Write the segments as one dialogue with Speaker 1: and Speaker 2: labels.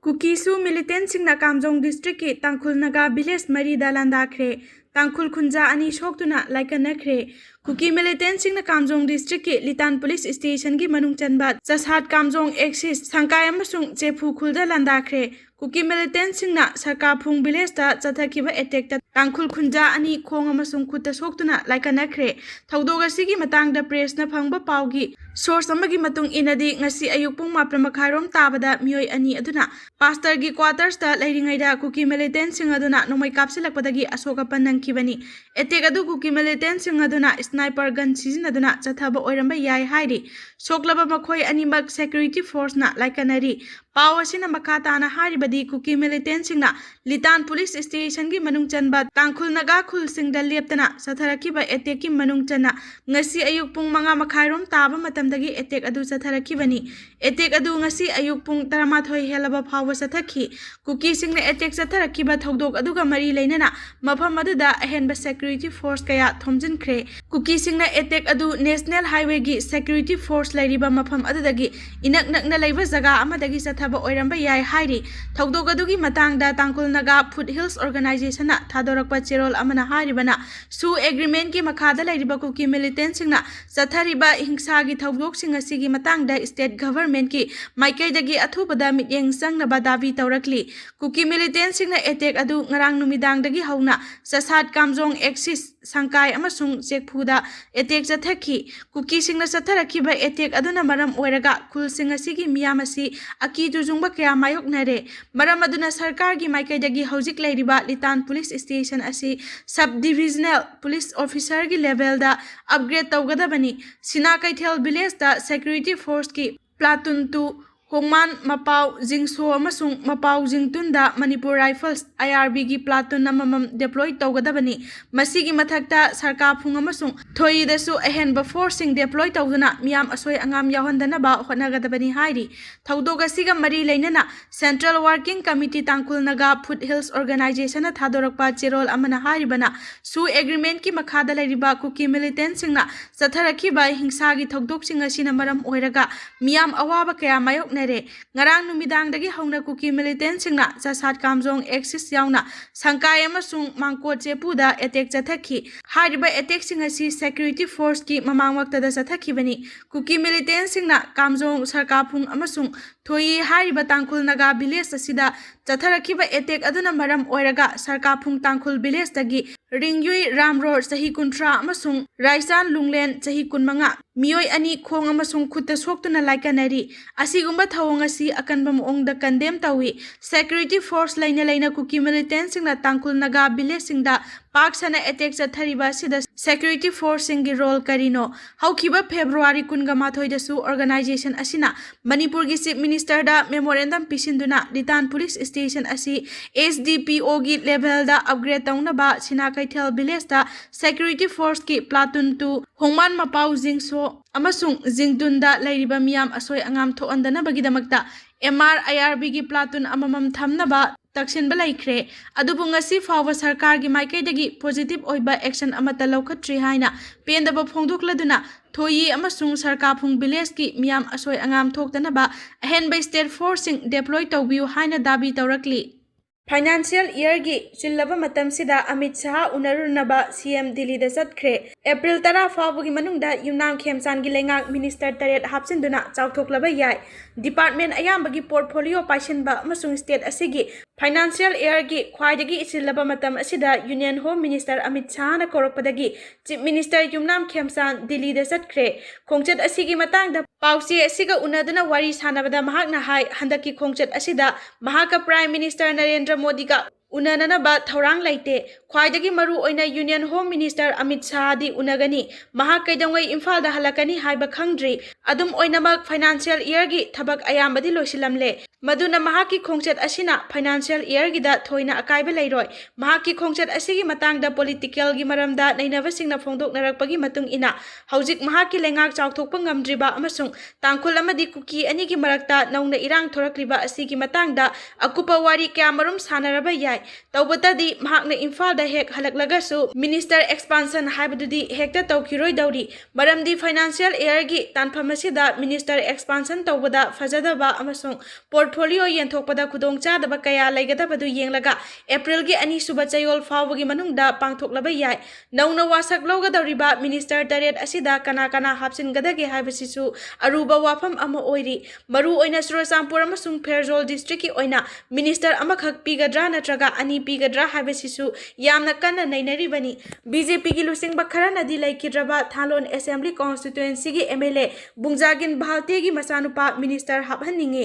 Speaker 1: Kukisu Millitant Singna Kamjong District ki Tangkhul Naga Village Marida Landakre Tangkhul Khunja ani Shoktuna Laikanakre Kuki Millitant Singna Kamjong District ki Litan Police Station ki Manung Chanbat Jashat Kamjong Axis Sangkai amasung Chepu Khulda Landakre Kuki Millitant Singna Sarkar Phung Village da Chathakiba attack ta Tangkhul Khunja ani Khong amasung Khutta Shoktuna Laikanakre Thaudoga sigi matangda press na phangba paugi source amagi matung inadi ngasi ayuk pung 4:30 tabada mioi ani aduna pastor gi quarters ta leiringaida Kuki Millitant sing aduna nomai kapsilakpadagi asoka panangkibani attack adu Kuki Millitant sing aduna sniper gun sizinaduna chathaba oiramba yai haidi soklaba makhoi animak security force na laikanari paw asina makata na haribadi Kuki Millitant singna Litan police station gi manung chanba Tangkhul Naga khul singda leptana satharakiba attack ki manung chana ngasi ayuk pung 5:30 taba matamdagi attack adu satharakibani attack adu ngasi ayuk pung 13 helaba phawa sathaki Kuki singna attack satharakiba thodok aduga mari leinana mafam aduda ahenba security force kaya thomjinkhre Kuki singna attack adu national highway gi security force lairiba mafam adudagi inak nakna leiba jaga amadagi sathaba oiramba yai hairi thodok adugi matangda Tangkhul Naga Foothills organization na thadorakpa cherol amana haribana su agreement ki makhada lairiba Kuki Millitant singna sathariba hingsa gi thodok sing asigi matangda state government ki maikaidagi athubada mityeng sangnaba dabi tawrakli Kuki Millitant singna attack adu ngarang numidangdagi hauna sasat kamjong axis sangkai amasung chekphuda attack jathaki Kuki singna satharakiba attack aduna maram oiraga khul sing asigi miyamasi aki jujungba kya mayoknare maram aduna sarkar gi maikaidagi hojik lairiba Litan police station asi sub divisional police officer gi level da upgrade tawgadabani Sina Kaithel village da security force ki platoon 2 Hongman Mapau Jingso amasung Mapau Jingtunda Manipur Rifles IRB gi platoon namamam deploy tawgadabani masigi mathakta sarkar phung amasung thoi dasu ahenba forcing deploy tawduna miyam asoi angam yahondana ba hotnagadabani hairi thaudoga siga mari leinana Central Working Committee Tangkhul Naga Foothills Organization na thadorakpa cherol amana haribana su agreement ki makhada lairiba Kuki Millitant singna satharakiba hingsa gi thodok sing asina maram oiraga miyam awaba kaya mayok ngarang numidangdagi hauna Kuki Millitant singna jasat kamjong axis yauna sangkai amasung mangkot chepuda attack chathaki hariba attack sing asi security force ki mamangwaktada chathakibani Kuki Millitant singna kamjong sarkar phung amasung thoi hariba Tangkhul Naga village asida chatharakiba attack aduna maram oiraga sarkar phung Tangkhul village dagi Ringyui Ram Road sahi 30 amasung Raisan Lunglen sahi 15 mioi ani khong amasung khutta soktuna laikanari asigumba thawong asi akanba moongda condemn tawi security force laina Kuki Millitant singna Tangkhul Naga village singda paksana attack chathariba sida security force singi role karino haukiba February 18 da su organization asina Manipur gi chief minister da memorandum pisinduna Litan police station asi SDPO gi level da upgrade tauna ba Sina Kaithel village da security force ki platoon 2 Hongman Mapau Jingso amasung Jingtunda lairiba miyam asoi angam thoandana bagidamakta MR IRB gi platoon amamam thamnaba taksin balaikre adubu ngasi fawa sarkar gi maikaidagi positive oiba action amata laukhatri haina pendaba phongdokladuna thoi amasung sarkar phung village ki miyam asoi angam thoktanaba ahenba state forcing deploy tawbiu haina dabi tawrakli Financial year gi chillaba matam sida Amit Shah unarunaba CM Delhi da chatkre April 10 fawagi manungda Yumnam Khemchan gi lengak minister taret hapsinduna chawthoklaba yai department ayambagi portfolio paisinba amasung state asigi financial year gi khwaidagi chillaba matam asida Union Home Minister Amit Shah na korokpadagi Chief Minister Yumnam Khemchan Delhi da chatkre khongchat asigi matangda pausi asiga unaduna wari sanabada mahakna hai handaki khongchat asida mahaka Prime Minister Narendra Modi ka unanana ba thaurang laite khwaidagi maru oina Union Home Minister Amit Shah di unagani mahak kaidangwai Imphal da halakani haiba khangdri adum oinamak financial year gi thabak ayambadi loisilamle maduna mahaki khongchat asina financial year gi da thoina akaiba leiroi mahaki khongchat asigi matangda political gi maramda nainaba singna phongdok narakpagi matung ina haujik mahaki lengak chawthokpa ngamdriba amasung Tangkhul amadi Kuki ani gi marakta nauna irang thorakliba asigi matangda akupa wari kya marum sanaraba yai hai tawbata di mahakna imphal da hek halaklagasu minister expansion haibadudi hekta tawkhiroi dauri maramdi financial year gi tanphamasi da minister expansion tawbada fajadaba amasung portfolio yenthokpada khudongcha daba kaya laigadabadu yenglaga April gi ani suba chayol fawgi manungda pangthoklaba yai nauna wasak lawgadariba minister taret asida kana kana hapsingadage haibasisu aruba wafam ama oiri maru oina Satrasingda amasung Ferjol district ki oina minister amakhak pigadra natraga ani pigadra haibasisu yamna kanna nainaribani BJP gi lusingba kharana di laikidraba Thalon assembly constituency gi MLA bungjagin bhalte gi masanupa minister habhaningi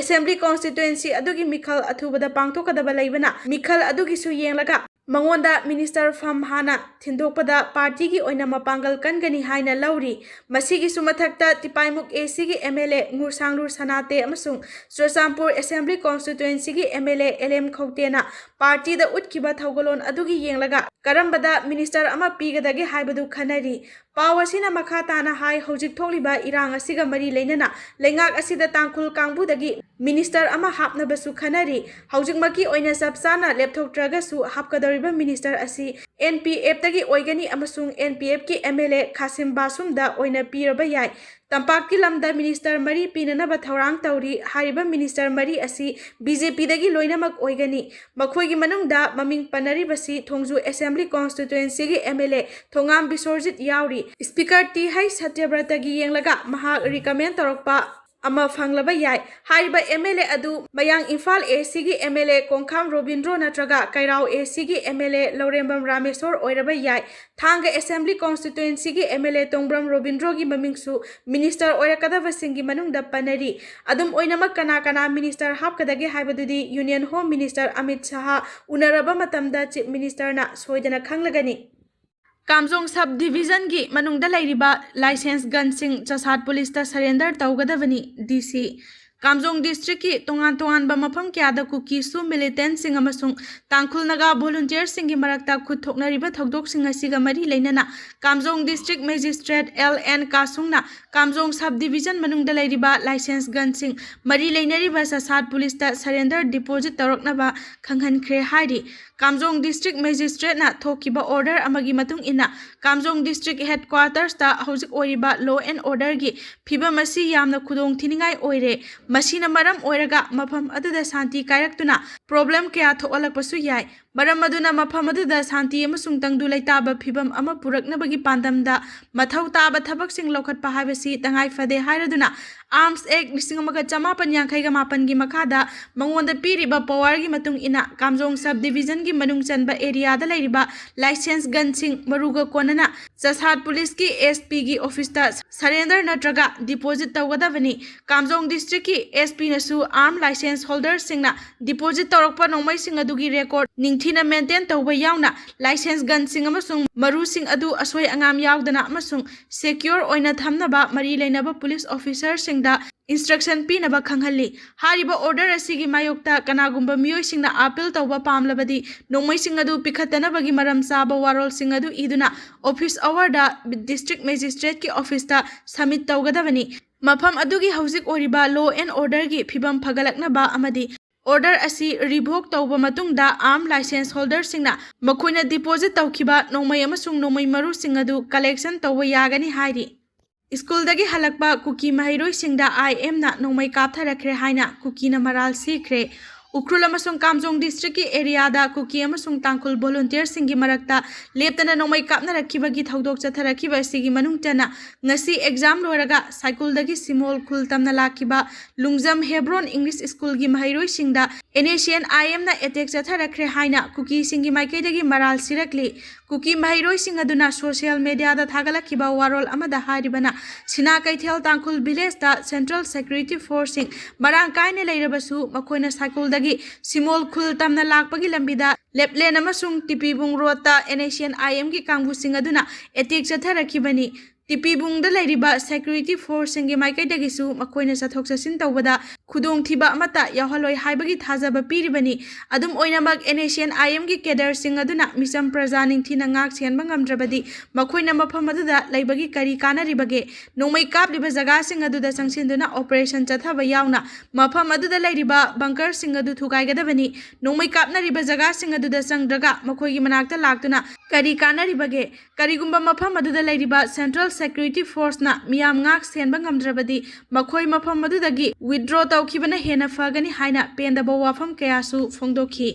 Speaker 1: assembly constituency adugi mikhal athubada pangthokadaba laibana mikhal adugi su yenglaga mangonda minister fam hana thindokpada party gi oina mapangal kangani haina lauri masigi sumathakta tipaimuk AC gi MLA ngursanglur sanate amasung Satrasingda assembly constituency gi MLA LM Khautena party da utkiba thawgolon adugi yenglaga karambada minister ama pigadage haibadu khanari pawasina makha tana hai hojik tholiba irang asiga mari leinana lengak asida Tangkhul kangbudagi minister ama hapnabasu khanari hojikmaki oina sabsana lepthoktraga su hapkadariba minister asi NPF tagi oigani amasung NPF ki MLA Khasim Basumda oina piraba yai Tampaki lamda minister mari pinanaba thaurang tauri hariba minister mari asi BJP dagi loinamak oigani makhoigi manungda maming panaribasi thongju assembly constituency gi MLA Thongam Bisorjit yauri speaker T Hai Satyabrata gi yenglaga maha recommend torokpa ama fanglaba yai hariba MLA adu mayang Imphal AC gi MLA Kongkham Robindro natraga Kairao AC gi MLA Laurembam Rameswar oiraba yai Thanga assembly constituency gi MLA Tongbram Robindro gi mamingsu minister oirakadaba singi manungda panari adum oinamak kana kana minister hapkadage haibadudi union home minister Amit Shah unaraba matamda chief minister na soidana khanglagani Kamjong subdivision gi manungda lairiba license gun sing chasat police ta surrender tawgadabani DC Kamjong district ki tongan ba mafam kyada Kuki su militant sing amasung Tangkhul naga volunteer sing gi marakta khuthoknariba thokdok sing asiga mari leinana Kamjong district magistrate LN Kasungna Kamjong subdivision manungda lairiba license gun sing mari leinariba chasat police ta surrender deposit tawraknaba khanghankhre hairi Kamjong district magistrate na thokiba order amagi matung ina Kamjong district headquarters ta hojik oiriba law and order gi phibam asi yamna khudong thiningai oire masina maram oiraga mafam aduda santi kairaktuna problem kya thoalakpasu yai maram aduna mafam aduda santi amasung tangdu laitaba phibam ama puraknabagi pandamda mathau taba thabak sing lokhatpa haibasi tangai fade hairaduna Arms Act 1958 gi makhada mangonda piriba power gi matung ina Kamjong subdivision gi manung chanba area da lairiba license gun sing maruga konana chasat police ki SP gi office ta surrender natraga deposit tawgadabani Kamjong district ki SP nasu arm license holder singna deposit tawrakpa nongmai sing adugi record ningthina maintain tawba yauna license gun sing amasung maru sing adu asoi angam yaudana amasung secure oina thamnaba mari leinaba police officer da instruction pinaba khanghalli hariba order asigi mayokta kanagumba miyoi singna appeal tawba pamlabadi nongmai sing adu pikhatana bagi maram saba warol sing adu iduna office hour da district magistrate ki office ta submit tawgadabani mafam adugi hojik oriba law and order gi phibam phagalaknaba amadi order asi revoke tawba matungda arm license holder singna makhoina deposit tawkhiba nongmai amasung nongmai maru sing adu collection tawba yagani hairi School dagi halakpa Kuki mahiroi singda IM na nongmai kaptharakre haina Kuki na maral sikre Ukrul amasung Kamjong district ki area da Kuki amasung Tangkhul volunteer singi marakta leptana nongmai kapnarakibagi thaudok chatharakiba sigi manungtana ngasi exam loraga cycle dagi simol khul tamna lakiba Lungjam Hebron English School gi mahiroi singda Nscn IM na attack chatharakre haina Kuki singi maikai dagi maral sirakli Kuki mahiroi sing aduna social media da thagalakiba warol amada haribana sina kaithel Tangkhul village da central security force marang kaine leirabasu makoina cycle dagi simol khul tamna lakpagi lambida leplen amasung tipibung road ta Nscn IM gi kangbu sing aduna attack chatharakibani ꯇꯤꯄꯤꯕꯨꯡꯗ ꯂꯩꯔꯤꯕ security ꯐꯣꯔꯁꯁꯤꯡꯒꯤ ꯃꯥꯏꯀꯩꯗꯒꯤꯁꯨ ꯃꯈꯣꯏꯅ ꯆꯠꯊꯣꯛ ꯆꯠꯁꯤꯟ ꯇꯧꯕꯗ ꯈꯨꯗꯣꯡꯊꯤꯕ ꯑꯃꯠꯇ ꯌꯥꯎꯍꯜꯂꯣꯏ ꯍꯥꯏꯕꯒꯤ ꯊꯥꯖꯕ ꯄꯤꯔꯤꯕꯅꯤ꯫ ꯑꯗꯨꯝ ꯑꯣꯏꯅꯃꯛ Nscn IMꯒꯤ ꯀꯦꯗꯔꯁꯤꯡ ꯑꯗꯨꯅ ꯃꯤꯆꯝ ꯄ꯭ꯔꯖꯥ ꯅꯤꯡꯊꯤꯅ ꯉꯥꯛ ꯁꯦꯟꯕ ꯉꯝꯗ꯭ꯔꯕꯗꯤ ꯃꯈꯣꯏꯅ ꯃꯐꯝ ꯑꯗꯨꯗ ꯂꯩꯕꯒꯤ ꯀꯔꯤ ꯀꯥꯟꯅꯔꯤꯕꯒꯦ? ꯅꯣꯡꯃꯩ ꯀꯥꯞꯂꯤꯕ ꯖꯒꯥꯁꯤꯡ ꯑꯗꯨꯗ ꯆꯪꯁꯤꯟꯗꯨꯅ ꯑꯣꯄꯔꯦꯁꯟ ꯆꯠꯊꯕ ꯌꯥꯎꯅ ꯃꯐꯝ ꯑꯗꯨꯗ ꯂꯩꯔꯤꯕ ꯕꯪꯀꯔꯁꯤꯡ ꯑꯗꯨ ꯊꯨꯒꯥꯏꯒꯗꯕꯅꯤ꯫ ꯅꯣꯡꯃꯩ ꯀꯥꯞꯅꯔꯤꯕ ꯖꯒꯥꯁꯤꯡ ꯑꯗꯨꯗ ꯆꯪꯗ꯭ꯔꯒ ꯃꯈꯣꯏꯒꯤ ꯃꯅꯥꯛꯇ ꯂꯥꯛꯇꯨꯅ ꯀꯔꯤ ꯀꯥꯟꯅꯔꯤꯕꯒꯦ? ꯀꯔꯤꯒꯨꯝꯕ ꯃꯐꯝ ꯑꯗꯨꯗ ꯂꯩꯔꯤꯕ ꯁꯦꯟꯇ꯭ꯔꯦꯜ ꯁꯦꯀ꯭ꯌꯨꯔꯤꯇꯤ ꯐꯣꯔꯁꯅ ꯃꯤꯌꯥꯝ ꯉꯥꯛ ꯁꯦꯟꯕ ꯉꯝꯗ꯭ꯔꯕꯗꯤ ꯃꯈꯣꯏ ꯃꯐꯝ ꯑꯗꯨꯗꯒꯤ ꯋꯤꯗ꯭ꯔꯣ ꯇꯧꯈꯤꯕꯅ ꯍꯦꯟꯅ ꯐꯒꯅꯤ ꯍꯥꯏꯅ ꯄꯦꯟꯗꯕ ꯋꯥꯐꯝ ꯀꯌꯥꯁꯨ ꯐꯣꯡꯗꯣꯛꯈꯤ꯫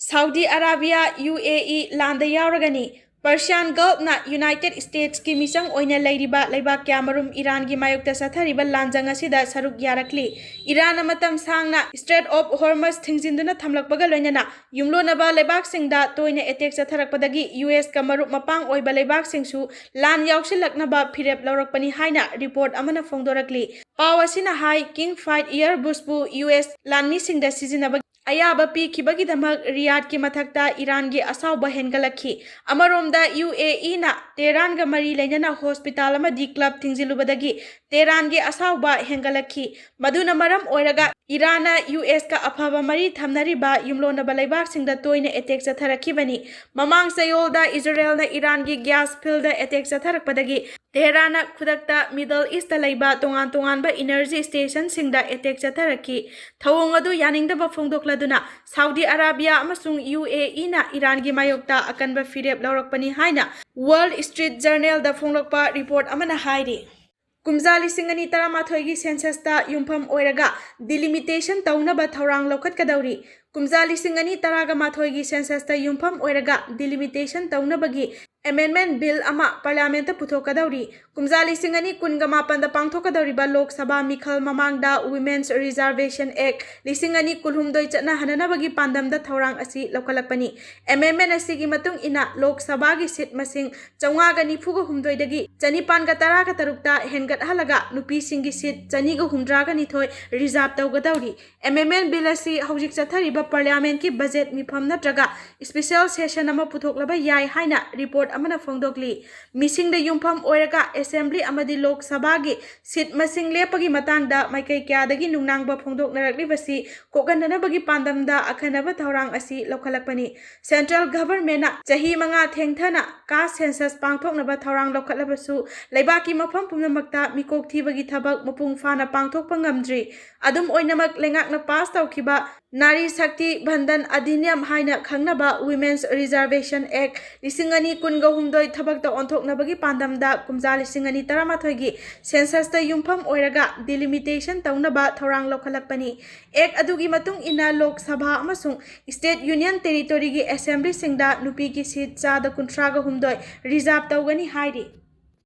Speaker 1: ꯁꯥꯎꯗꯤ ꯑꯔꯥꯕꯤꯌꯥ UAE ꯂꯥꯟꯗ ꯌꯥꯎꯔꯒꯅꯤ꯫ ꯄꯔꯁꯤꯌꯥꯟ ꯒꯜꯐꯅ ꯌꯨꯅꯥꯏꯇꯦꯗ ꯁ꯭ꯇꯦꯠꯁꯀꯤ ꯃꯤꯆꯪ ꯑꯣꯏꯅ ꯂꯩꯔꯤꯕ ꯂꯩꯕꯥꯛ ꯀꯌꯥꯃꯔꯨꯝ ꯏꯔꯥꯟꯒꯤ ꯃꯥꯌꯣꯛꯇ ꯆꯠꯊꯔꯤꯕ ꯂꯥꯟꯖꯪ ꯑꯁꯤꯗ ꯁꯔꯨꯛ ꯌꯥꯔꯛꯂꯤ꯫ ꯏꯔꯥꯟꯅ ꯃꯇꯝ ꯁꯥꯡꯅ ꯁ꯭ꯇ꯭ꯔꯦꯠ ꯑꯣꯐ ꯍꯣꯔꯃꯁ ꯊꯤꯡꯖꯤꯟꯗꯨꯅ ꯊꯝꯂꯛꯄꯒ ꯂꯣꯏꯅꯅ ꯌꯨꯝꯂꯣꯟꯅꯕ ꯂꯩꯕꯥꯛꯁꯤꯡꯗ ꯇꯣꯏꯅ ꯑꯦꯇꯦꯛ ꯆꯠꯊꯔꯛꯄꯗꯒꯤ USꯀ ꯃꯔꯨꯞ ꯃꯄꯥꯡ ꯑꯣꯏꯕ ꯂꯩꯕꯥꯛꯁꯤꯡꯁꯨ ꯂꯥꯟ ꯌꯥꯎꯁꯤꯜꯂꯛꯅꯕ ꯐꯤꯔꯦꯞ ꯂꯧꯔꯛꯄꯅꯤ ꯍꯥꯏꯅ ꯔꯤꯄꯣꯔꯠ ꯑꯃꯅ ꯐꯣꯡꯗꯣꯔꯛꯂꯤ꯫ ꯄꯥꯎ ꯑꯁꯤꯅ ꯍꯥꯏ ꯀꯤꯡ ꯐꯥꯏꯠ ꯏꯌꯔꯕꯨꯁꯄꯨ US ꯂꯥꯟꯃꯤꯁꯤꯡꯗ ꯁꯤꯖꯤꯟꯅꯕꯒꯤ ꯑꯌꯥꯕ ꯄꯤꯈꯤꯕꯒꯤꯗꯃꯛ ꯔꯤꯌꯥꯗꯀꯤ ꯃꯊꯛꯇ ꯏꯔꯥꯟꯒꯤ ꯑꯁꯥꯎꯕ ꯍꯦꯟꯒꯠꯂꯛꯈꯤ꯫ ꯑꯃꯔꯣꯝꯗ UAEꯅ ꯇꯦꯍꯔꯥꯟꯒ ꯃꯔꯤ ꯂꯩꯅꯅ ꯍꯣꯁꯄꯤꯇꯥꯜ ꯑꯃꯗꯤ ꯀ꯭ꯂꯕ ꯊꯤꯡꯖꯤꯜꯂꯨꯕꯗꯒꯤ ꯇꯦꯍꯔꯥꯟꯒꯤ ꯑꯁꯥꯎꯕ ꯍꯦꯟꯒꯠꯂꯛꯈꯤ꯫ ꯃꯗꯨꯅ ꯃꯔꯝ ꯑꯣꯏꯔꯒ ꯏꯔꯥꯟꯅ USꯀ ꯑꯐꯕ ꯃꯔꯤ ꯊꯝꯅꯔꯤꯕ ꯌꯨꯝꯂꯣꯟꯅꯕ ꯂꯩꯕꯥꯛꯁꯤꯡꯗ ꯇꯣꯏꯅ ꯑꯦꯇꯦꯛ ꯆꯠꯊꯔꯛꯈꯤꯕꯅꯤ꯫ ꯃꯃꯥꯡ ꯆꯌꯣꯜꯗ ꯏꯖꯔꯦꯜꯅ ꯏꯔꯥꯟꯒꯤ ꯒ꯭ꯌꯥꯁ ꯐꯤꯜꯗ ꯑꯦꯇꯦꯛ ꯆꯠꯊꯔꯛꯄꯗꯒꯤ ꯇꯦꯍꯔꯥꯟꯅ ꯈꯨꯗꯛꯇ ꯃꯤꯗꯜ ꯏꯁꯇ ꯂꯩꯕ ꯇꯣꯉꯥꯟ ꯇꯣꯉꯥꯟꯕ ꯏꯅꯔꯖꯤ ꯁ꯭ꯇꯦꯁꯟꯁꯤꯡꯗ ꯑꯦꯇꯦꯛ ꯆꯠꯊꯔꯛꯈꯤ꯫ ꯊꯧꯑꯣꯡ ꯑꯗꯨ ꯌꯥꯅꯤꯡꯗꯕ ꯐꯣꯡꯗꯣꯛꯂꯗꯨꯅ ꯁꯥꯎꯗꯤ ꯑꯔꯥꯕꯤꯌꯥ ꯑꯃꯁꯨꯡ UAEꯅ ꯏꯔꯥꯟꯒꯤ ꯃꯥꯌꯣꯛꯇ ꯑꯀꯟꯕ ꯐꯤꯔꯦꯞ ꯂꯧꯔꯛꯄꯅꯤ ꯍꯥꯏꯅ ꯋꯥꯔꯜ ꯁ꯭ꯇ꯭ꯔꯤꯠ ꯖꯔꯅꯦꯜꯗ ꯐꯣꯡꯂꯛꯄ ꯔꯤꯄꯣꯔꯠ ꯑꯃꯅ ꯍꯥꯏꯔꯤ꯫ ꯀꯨꯝꯖꯥ 2013ꯒꯤ ꯁꯦꯟꯁꯁꯇ ꯌꯨꯝꯐꯝ ꯑꯣꯏꯔꯒ ꯗꯤꯂꯤꯃꯤꯇꯦꯁꯟ ꯇꯧꯅꯕ ꯊꯧꯔꯥꯡ ꯂꯧꯈꯠꯀꯗꯧꯔꯤ꯫ ꯀꯨꯝꯖꯥ 2013ꯒꯤ ꯁꯦꯟꯁꯁꯇ ꯌꯨꯝꯐꯝ ꯑꯣꯏꯔꯒ ꯗꯤꯂꯤꯃꯤꯇꯦꯁꯟ ꯇꯧꯅꯕꯒꯤ ꯑꯦꯃꯦꯟꯗꯃꯦꯟꯠ ꯕꯤꯜ ꯑꯃ ꯄꯥꯔꯂꯤꯌꯥꯃꯦꯟꯠꯇ ꯄꯨꯊꯣꯛꯀꯗꯧꯔꯤ꯫ ꯀꯨꯝꯖꯥ 2018ꯗ ꯄꯥꯡꯊꯣꯛꯀꯗꯧꯔꯤꯕ ꯂꯣꯛ ꯁꯚꯥ ꯃꯤꯈꯜ ꯃꯃꯥꯡꯗ ꯋꯤꯃꯦꯟꯁ ꯔꯤꯖꯥꯔꯚꯦꯁꯟ ꯑꯦꯛꯠ 2019 ꯆꯠꯅꯍꯟꯅꯕꯒꯤ ꯄꯥꯟꯗꯝꯗ ꯊꯧꯔꯥꯡ ꯑꯁꯤ ꯂꯧꯈꯠꯂꯛꯄꯅꯤ꯫ ꯑꯦꯃꯦꯟꯗꯃꯦꯟꯠ ꯑꯁꯤꯒꯤ ꯃꯇꯨꯡ ꯏꯟꯅ ꯂꯣꯛ ꯁꯚꯥꯒꯤ ꯁꯤꯠ ꯃꯁꯤꯡ 594ꯗꯒꯤ 713ꯇ ꯍꯦꯟꯒꯠꯍꯜꯂꯒ ꯅꯨꯄꯤꯁꯤꯡꯒꯤ ꯁꯤꯠ 272 ꯔꯤꯖꯥꯔꯚ ꯇꯧꯒꯗꯧꯔꯤ꯫ ꯑꯦꯃꯦꯟꯗꯃꯦꯟꯠ ꯕꯤꯜ ꯑꯁꯤ ꯍꯧꯖꯤꯛ ꯆꯠꯊꯔꯤꯕ ꯄꯥꯔꯂꯤꯌꯥꯃꯦꯟꯠꯀꯤ ꯕꯖꯦꯠ ꯃꯤꯐꯝ ꯅꯠꯇ꯭ꯔꯒ ꯁ꯭ꯄꯦꯁꯤꯑꯦꯜ ꯁꯦꯁꯟ ꯑꯃ ꯄꯨꯊꯣꯛꯂꯕ ꯌꯥꯏ ꯍꯥꯏꯅ ꯔꯤꯄꯣꯔꯠ ꯑꯃꯅ ꯐꯣꯡꯗꯣꯛꯂꯤ꯫ ꯃꯤꯁꯤꯡꯗ ꯌꯨꯝꯐꯝ ꯑꯣꯏꯔꯒ ꯑꯦꯁꯦꯝꯕ꯭ꯂꯤ ꯑꯃꯗꯤ ꯂꯣꯛ ꯁꯚꯥꯒꯤ ꯁꯤꯠ ꯃꯁꯤꯡ ꯂꯦꯞꯄꯒꯤ ꯃꯇꯥꯡꯗ ꯃꯥꯏꯀꯩ ꯀꯌꯥꯗꯒꯤ ꯅꯨꯡꯅꯥꯡꯕ ꯐꯣꯡꯗꯣꯛꯅꯔꯛꯂꯤꯕꯁꯤ ꯀꯣꯛꯍꯟꯅꯅꯕꯒꯤ ꯄꯥꯟꯗꯝꯗ ꯑꯈꯟꯅꯕ ꯊꯧꯔꯥꯡ ꯑꯁꯤ ꯂꯧꯈꯠꯂꯛꯄꯅꯤ꯫ ꯁꯦꯟꯇ꯭ꯔꯦꯜ ꯒꯚꯔꯟꯃꯦꯟꯠꯅ ꯆꯍꯤ 5 ꯊꯦꯡꯊꯅ ꯀꯥꯁꯠ ꯁꯦꯟꯁꯁ ꯄꯥꯡꯊꯣꯛꯅꯕ ꯊꯧꯔꯥꯡ ꯂꯧꯈꯠꯂꯕꯁꯨ ꯂꯩꯕꯥꯛꯀꯤ ꯃꯐꯝ ꯄꯨꯝꯅꯃꯛꯇ ꯃꯤꯀꯣꯛ ꯊꯤꯕꯒꯤ ꯊꯕꯛ ꯃꯄꯨꯡ ꯐꯥꯅ ꯄꯥꯡꯊꯣꯛꯄ ꯉꯝꯗ꯭ꯔꯤ꯫ ꯑꯗꯨꯝ ꯑꯣꯏꯅꯃꯛ ꯂꯩꯉꯥꯛꯅ ꯄꯥꯁ ꯇꯧꯈꯤꯕ ꯅꯥꯔꯤ ꯁꯛꯇꯤ ꯕꯟꯙꯟ ꯑꯙꯤꯅꯤꯌꯝ ꯍꯥꯏꯅ ꯈꯪꯅꯕ ꯋꯤꯃꯦꯟꯁ ꯔꯤꯖꯥꯔꯚꯦꯁꯟ ꯑꯦꯛꯠ 2019 ꯊꯕꯛꯇ ꯑꯣꯟꯊꯣꯛꯅꯕꯒꯤ ꯄꯥꯟꯗꯝꯗ ꯀꯨꯝꯖꯥ 2013ꯒꯤ ꯁꯦꯟꯁꯁꯇ ꯌꯨꯝꯐꯝ ꯑꯣꯏꯔꯒ ꯗꯤꯂꯤꯃꯤꯇꯦꯁꯟ ꯇꯧꯅꯕ ꯊꯧꯔꯥꯡ ꯂꯧꯈꯠꯂꯛꯄꯅꯤ꯫ ꯑꯦꯛꯠ ꯑꯗꯨꯒꯤ ꯃꯇꯨꯡ ꯏꯟꯅ ꯂꯣꯛ ꯁꯚꯥ ꯑꯃꯁꯨꯡ ꯁ꯭ꯇꯦꯠ ꯌꯨꯅꯤꯌꯟ ꯇꯦꯔꯤꯇꯣꯔꯤꯒꯤ ꯑꯦꯁꯦꯝꯕ꯭ꯂꯤꯁꯤꯡꯗ ꯅꯨꯄꯤꯒꯤ ꯁꯤꯠ 38% ꯔꯤꯖꯥꯔꯚ ꯇꯧꯒꯅꯤ ꯍꯥꯏꯔꯤ꯫